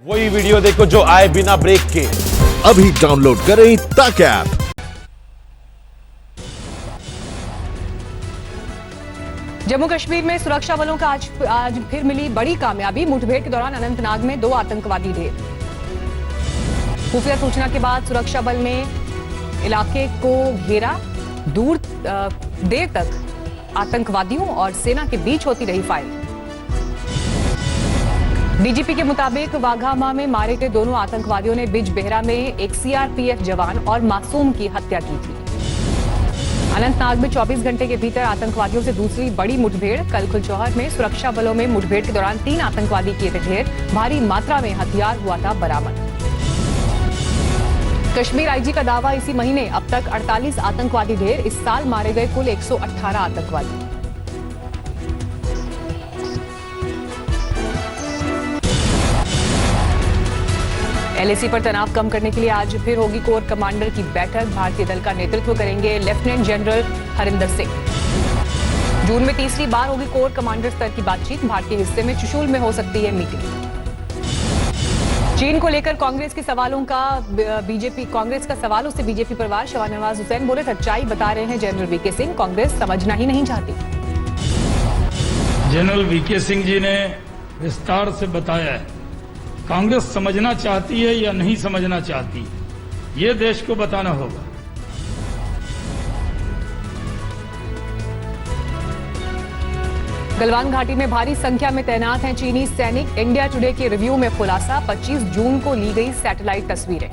वही वीडियो देखो जो आए बिना ब्रेक के। अभी डाउनलोड करें तक ऐप। जम्मू कश्मीर में सुरक्षा बलों का आज फिर मिली बड़ी कामयाबी। मुठभेड़ के दौरान अनंतनाग में 2 आतंकवादी ढेर। खुफिया सूचना के बाद सुरक्षा बल ने इलाके को घेरा। देर तक आतंकवादियों और सेना के बीच होती रही फायरिंग। डीजीपी के मुताबिक वाघामा में मारे गए दोनों आतंकवादियों ने बिजबेहरा में एक सीआरपीएफ जवान और मासूम की हत्या की थी। अनंतनाग में 24 घंटे के भीतर आतंकवादियों से दूसरी बड़ी मुठभेड़। कल खुलचौहर में सुरक्षा बलों में मुठभेड़ के दौरान 3 आतंकवादी किए थे ढेर। भारी मात्रा में हथियार हुआ था बरामद। कश्मीर आईजी का दावा, इसी महीने अब तक 48 आतंकवादी ढेर। इस साल मारे गए कुल 118 आतंकवादी। एलएसी पर तनाव कम करने के लिए आज फिर होगी कोर कमांडर की बैठक। भारतीय दल का नेतृत्व करेंगे लेफ्टिनेंट जनरल हरिंदर सिंह। जून में तीसरी बार होगी कोर कमांडर स्तर की बातचीत। भारतीय हिस्से में चुशूल में हो सकती है मीटिंग। चीन को लेकर कांग्रेस के सवालों से बीजेपी परवार। शाहनवाज हुसैन बोले, सच्चाई बता रहे हैं जनरल वीके सिंह, कांग्रेस समझना ही नहीं चाहती। जनरल वीके सिंह जी ने विस्तार से बताया है, कांग्रेस समझना चाहती है या नहीं समझना चाहती, ये देश को बताना होगा। गलवान घाटी में भारी संख्या में तैनात हैं चीनी सैनिक। इंडिया टुडे के रिव्यू में खुलासा, 25 जून को ली गई सैटेलाइट तस्वीरें।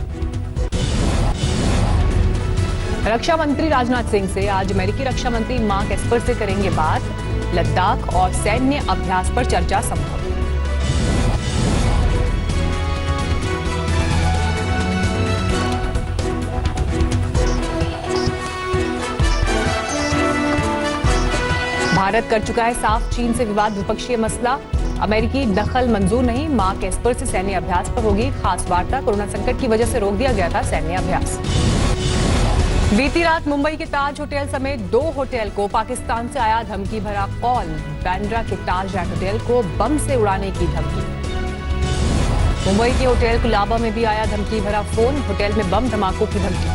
रक्षा मंत्री राजनाथ सिंह से आज अमेरिकी रक्षा मंत्री मार्क एस्पर से करेंगे बात। लद्दाख और सैन्य अभ्यास पर चर्चा संभव। भारत कर चुका है साफ, चीन से विवाद द्विपक्षीय मसला। अमेरिकी दखल मंजूर नहीं। मार्क एस्पर से सैन्य अभ्यास पर होगी खास वार्ता। कोरोना संकट की वजह से रोक दिया गया था सैन्य अभ्यास। बीती रात मुंबई के ताज होटल समेत 2 होटल को पाकिस्तान से आया धमकी भरा कॉल। बांद्रा के ताज एंड होटल को बम से उड़ाने की धमकी। मुंबई के होटल कुलाबा में भी आया धमकी भरा फोन। होटल में बम धमाकों की धमकी।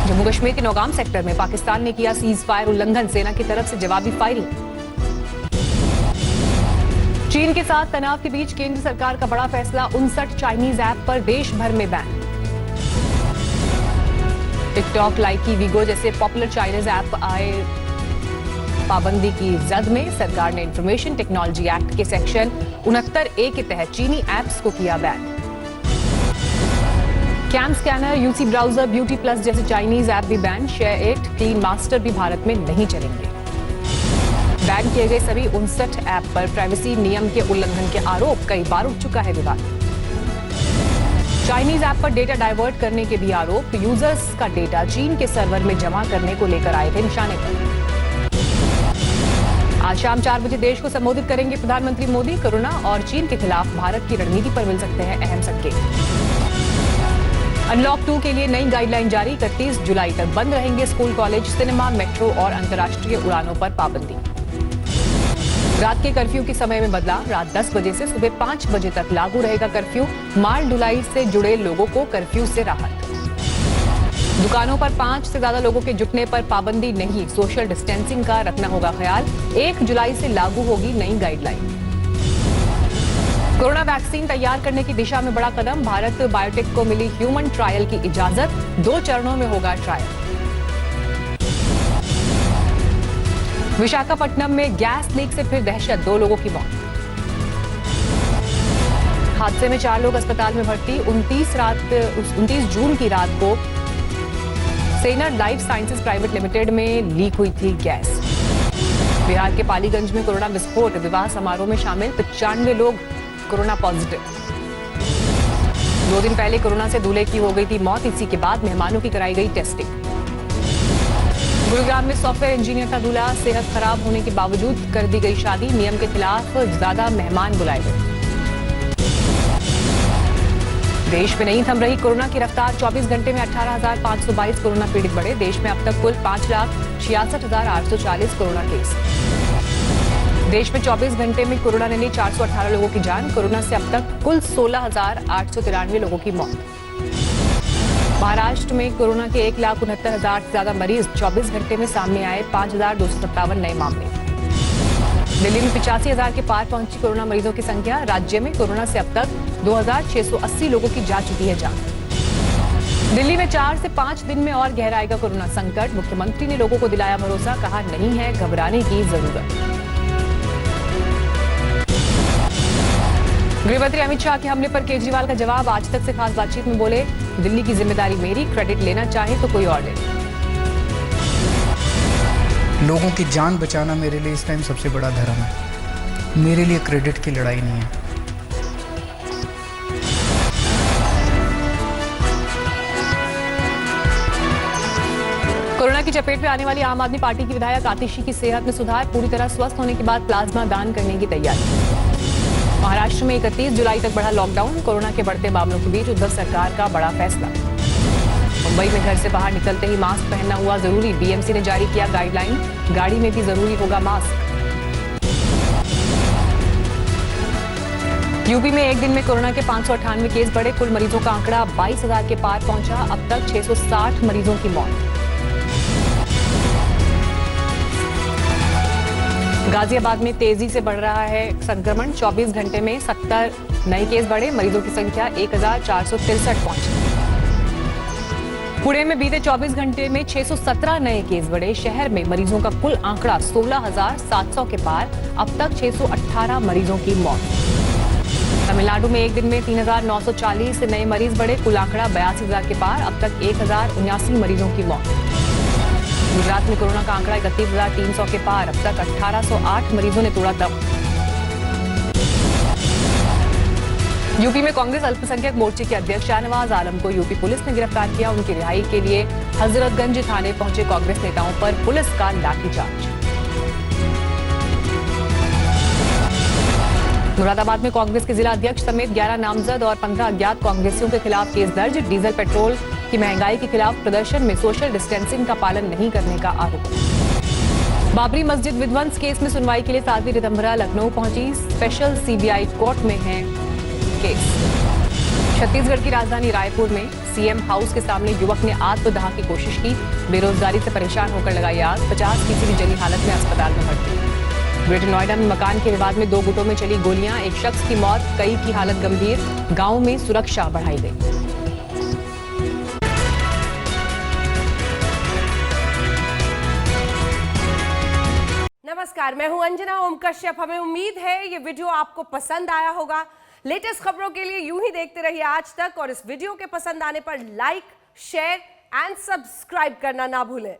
जम्मू कश्मीर के नौगाम सेक्टर में पाकिस्तान ने किया सीज फायर उल्लंघन। सेना की तरफ से जवाबी फायरिंग। चीन के साथ तनाव के बीच केंद्र सरकार का बड़ा फैसला, 59 चाइनीज ऐप पर देश भर में बैन। टिकटॉक, लाइकी, वीगो जैसे पॉपुलर चाइनीज ऐप आए पाबंदी की जद में। सरकार ने इंफॉर्मेशन टेक्नोलॉजी एक्ट के सेक्शन 69A के तहत चीनी ऐप्स को किया ban. CamScanner, UC browser, Beauty Plus जैसे चाइनीज ऐप भी ban. SHAREit, Clean Master भी भारत में नहीं चलेंगे। बैन किए गए सभी 59 ऐप पर प्राइवेसी नियम के उल्लंघन के आरोप। कई बार उठ चुका है विवाद। चाइनीज ऐप पर डेटा डाइवर्ट करने के भी आरोप। यूजर्स का डेटा चीन के सर्वर में जमा करने को लेकर आए थे निशाने पर। आज शाम 4 बजे देश को संबोधित करेंगे प्रधानमंत्री मोदी। कोरोना और चीन के खिलाफ भारत की रणनीति पर मिल सकते हैं अहम संकेत। अनलॉक 2 के लिए नई गाइडलाइन जारी। 31 जुलाई तक बंद रहेंगे स्कूल, कॉलेज, सिनेमा, मेट्रो और अंतर्राष्ट्रीय उड़ानों पर पाबंदी। रात के कर्फ्यू के समय में बदलाव। रात 10 बजे से सुबह 5 बजे तक लागू रहेगा कर्फ्यू। माल ढुलाई से जुड़े लोगों को कर्फ्यू से राहत। दुकानों पर 5 से ज्यादा लोगों के जुटने पर पाबंदी नहीं। सोशल डिस्टेंसिंग का रखना होगा ख्याल। 1 जुलाई से लागू होगी नई गाइडलाइन। कोरोना वैक्सीन तैयार करने की दिशा में बड़ा कदम। भारत बायोटेक को मिली ह्यूमन ट्रायल की इजाजत। 2 चरणों में होगा ट्रायल। विशाखापट्टनम में गैस लीक से फिर दहशत, 2 लोगों की मौत। हादसे में 4 लोग अस्पताल में भर्ती। 29 जून की रात को सेनर लाइफ साइंसेज प्राइवेट लिमिटेड में लीक हुई थी गैस। बिहार के पालीगंज में कोरोना विस्फोट। विवाह समारोह में शामिल 95 लोग कोरोना पॉजिटिव। 2 दिन पहले कोरोना से दूल्हे की हो गई थी मौत। इसी के बाद मेहमानों की कराई गई टेस्टिंग। गुरुग्राम में सॉफ्टवेयर इंजीनियर का दूल्हा। सेहत खराब होने के बावजूद कर दी गई शादी। नियम के खिलाफ ज्यादा मेहमान बुलाए गए। देश में नहीं थम रही कोरोना की रफ्तार। 24 घंटे में 18,522 कोरोना पीड़ित बढ़े। देश में अब तक कुल 5,66,840 कोरोना केस। देश में 24 घंटे में कोरोना ने ली 418 लोगों की जान। कोरोना से अब तक कुल 16,893 लोगों की मौत। महाराष्ट्र में कोरोना के 1,69,000 से ज्यादा मरीज 24 घंटे में सामने आए। 5,257 नए मामले। दिल्ली में 85,000 के पार पहुंची कोरोना मरीजों की संख्या। राज्य में कोरोना से अब तक 2,680 लोगों की जा चुकी है जान। दिल्ली में 4 से 5 दिन में और गहराएगा कोरोना संकट। मुख्यमंत्री ने लोगों को दिलाया भरोसा, कहा नहीं है घबराने की जरूरत। गृहमंत्री अमित शाह के हमले पर केजरीवाल का जवाब। आज तक से खास बातचीत में बोले, दिल्ली की जिम्मेदारी मेरी, क्रेडिट लेना चाहे तो कोई और ले। लोगों की जान बचाना मेरे लिए इस टाइम सबसे बड़ा धर्म है। मेरे लिए क्रेडिट की लड़ाई नहीं है। कोरोना की चपेट में आने वाली आम आदमी पार्टी की विधायक आतिशी की सेहत में सुधार। पूरी तरह स्वस्थ होने के बाद प्लाज्मा दान करने की तैयारी। महाराष्ट्र में 31 जुलाई तक बढ़ा लॉकडाउन। कोरोना के बढ़ते मामलों के बीच उद्धव सरकार का बड़ा फैसला। मुंबई में घर से बाहर निकलते ही मास्क पहनना हुआ जरूरी। बीएमसी ने जारी किया गाइडलाइन, गाड़ी में भी जरूरी होगा मास्क। यूपी में एक दिन में कोरोना के 598 केस बढ़े। कुल मरीजों का आंकड़ा 22,000 के पार पहुंचा। अब तक 660 मरीजों की मौत। गाजियाबाद में तेजी से बढ़ रहा है संक्रमण। 24 घंटे में 70 नए केस बढ़े। मरीजों की संख्या 1,463 पहुंची। पुणे में बीते 24 घंटे में 617 नए केस बढ़े। शहर में मरीजों का कुल आंकड़ा 16,700 के पार। अब तक 618 मरीजों की मौत। तमिलनाडु में एक दिन में 3,940 नए मरीज बढ़े। कुल आंकड़ा 82,000 के पार। अब तक 1,079 मरीजों की मौत। गुजरात में कोरोना का आंकड़ा 31,300 के पार। अब तक 1,808 मरीजों ने तोड़ा दम। यूपी में कांग्रेस अल्पसंख्यक मोर्चे के अध्यक्ष शाहनवाज आलम को यूपी पुलिस ने गिरफ्तार किया। उनकी रिहाई के लिए हजरतगंज थाने पहुंचे कांग्रेस नेताओं पर पुलिस का लाठीचार्ज। मुरादाबाद में कांग्रेस के जिला अध्यक्ष समेत 11 नामजद और 15 अज्ञात कांग्रेसियों के खिलाफ केस दर्ज। डीजल पेट्रोल की महंगाई के खिलाफ प्रदर्शन में सोशल डिस्टेंसिंग का पालन नहीं करने का आरोप। बाबरी मस्जिद विध्वंस केस में सुनवाई के लिए 7वीं रितंभरा लखनऊ पहुंची। स्पेशल सीबीआई कोर्ट में है केस। छत्तीसगढ़ की राजधानी रायपुर में सीएम हाउस के सामने युवक ने आत्मदाह की कोशिश की। बेरोजगारी से परेशान होकर लगाई आग। 50 की जली हालत में अस्पताल में भर्ती। ग्रेटर नोएडा में मकान के विवाद में 2 गुटों में चली गोलियां। एक शख्स की मौत, कई की हालत गंभीर। गांव में सुरक्षा बढ़ाई गई। नमस्कार, मैं हूं अंजना ओम कश्यप। हमें उम्मीद है ये वीडियो आपको पसंद आया होगा। लेटेस्ट खबरों के लिए यूं ही देखते रहिए आज तक, और इस वीडियो के पसंद आने पर लाइक, शेयर एंड सब्सक्राइब करना ना भूलें।